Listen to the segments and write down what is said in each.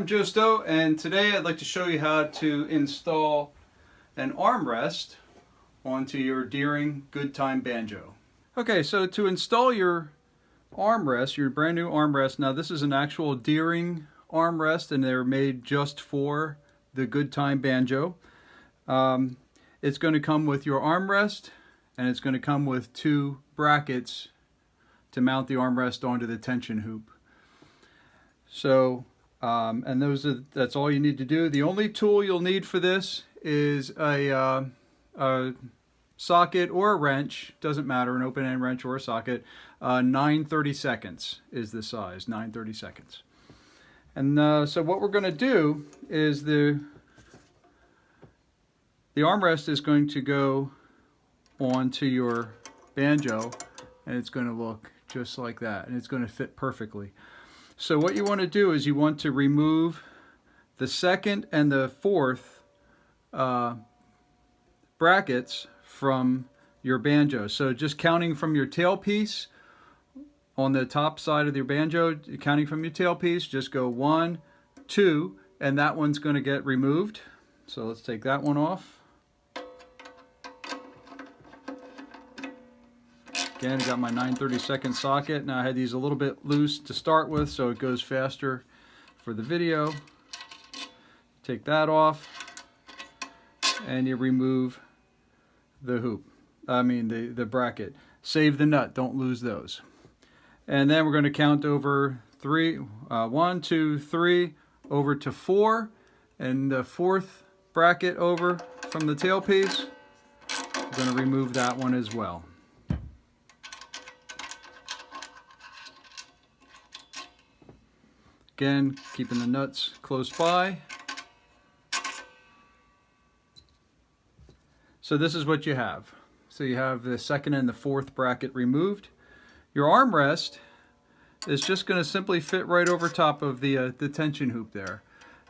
Joe Stowe, and today I'd like to show you how to install an armrest onto your Deering Goodtime Banjo. Okay, so to install your armrest, your brand new armrest, now this is an actual Deering armrest and they're made just for the Goodtime Banjo. It's going to come with your armrest and it's going to come with two brackets to mount the armrest onto the tension hoop. So that's all you need to do. The only tool you'll need for this is a socket or a wrench, doesn't matter, an open-end wrench or a socket. 9/32 is the size, 9/32. And so what we're going to do is the armrest is going to go onto your banjo, and it's going to look just like that, and it's going to fit perfectly. So what you want to do is you want to remove the second and the fourth brackets from your banjo. So just counting from your tailpiece on the top side of your banjo, counting from your tailpiece, just go 1, 2, and that one's going to get removed. So let's take that one off. Again, I got my 9/32 socket. Now I had these a little bit loose to start with, so it goes faster for the video. Take that off, and you remove the hoop. The bracket. Save the nut. Don't lose those. And then we're going to count over 3. 1, 2, 3, over to 4, and the fourth bracket over from the tailpiece. I'm going to remove that one as well. Again, keeping the nuts close by. So this is what you have. So you have the second and the fourth bracket removed. Your armrest is just going to simply fit right over top of the tension hoop there.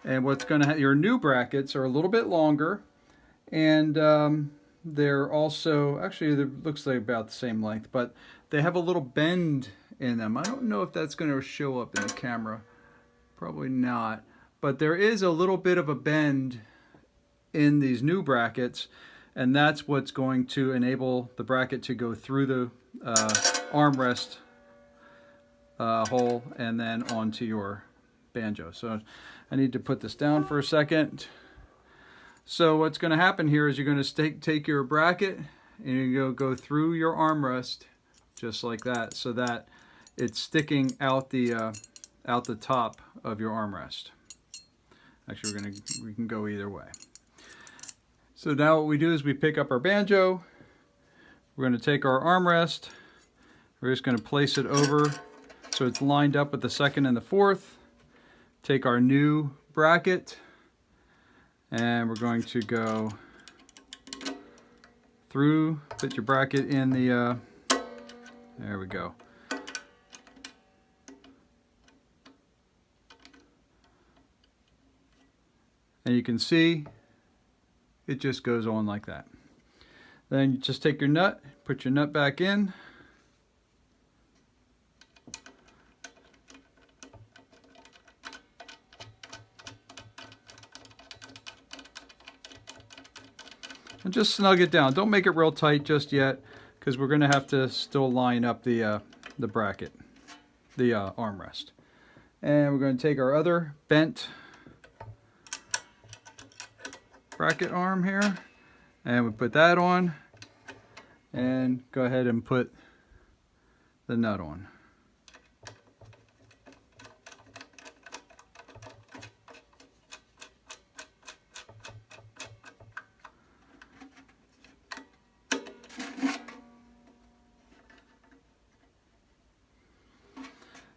And what's going to your new brackets are a little bit longer, and they're also, actually it looks like about the same length, but they have a little bend in them. I don't know if that's going to show up in the camera. Probably not, but there is a little bit of a bend in these new brackets, and that's what's going to enable the bracket to go through the armrest hole and then onto your banjo. So I need to put this down for a second. So what's going to happen here is you're going to take your bracket and you're going to go through your armrest just like that, so that it's sticking out the top of your armrest. Actually, we can go either way. So now what we do is we pick up our banjo. We're going to take our armrest. We're just going to place it over so it's lined up with the second and the fourth. Take our new bracket, and we're going to go through. Put your bracket in the. There we go. And you can see it just goes on like that. Then you just take your nut, put your nut back in. And just snug it down. Don't make it real tight just yet, because we're going to have to still line up the bracket, the armrest. And we're going to take our other bent bracket arm here, and we put that on, and go ahead and put the nut on.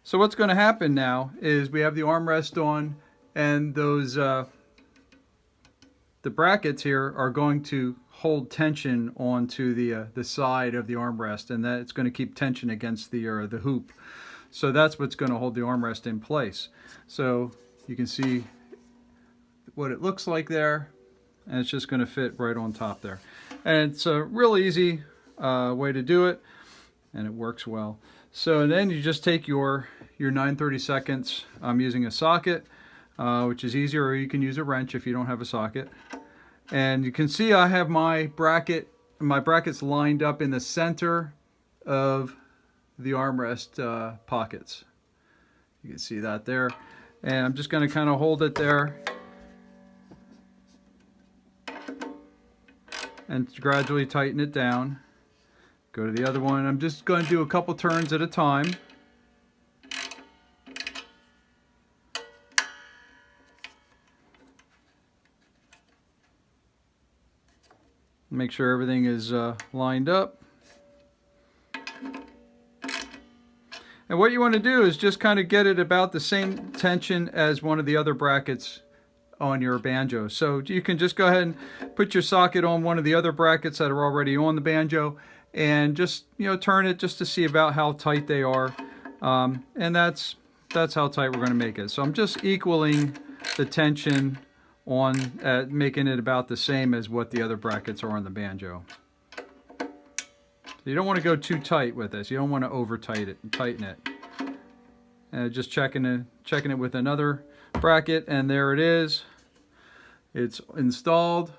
So what's going to happen now is we have the armrest on, and those the brackets here are going to hold tension onto the side of the armrest, and that it's going to keep tension against the hoop. So that's what's going to hold the armrest in place. So you can see what it looks like there, and it's just going to fit right on top there. And it's a real easy way to do it, and it works well. So then you just take your 9/32. I'm using a socket. which is easier, or you can use a wrench if you don't have a socket. And you can see I have my brackets lined up in the center of the armrest pockets. You can see that there. And I'm just going to kind of hold it there and gradually tighten it down. Go to the other one. I'm just going to do a couple turns at a time. Make sure everything is lined up. And what you want to do is just kind of get it about the same tension as one of the other brackets on your banjo. So you can just go ahead and put your socket on one of the other brackets that are already on the banjo and just, you know, turn it just to see about how tight they are. And that's how tight we're going to make it. So I'm just equaling the tension on making it about the same as what the other brackets are on the banjo. So you don't want to go too tight with this. You don't want to over tighten it. And just checking it with another bracket, and there it is. It's installed.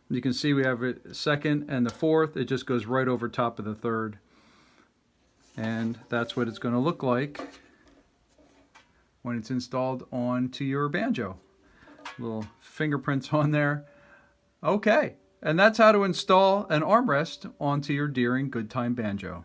You can see we have it second and the fourth. It just goes right over top of the third. And that's what it's going to look like when it's installed onto your banjo. Little fingerprints on there. Okay, and that's how to install an armrest onto your Deering Goodtime banjo.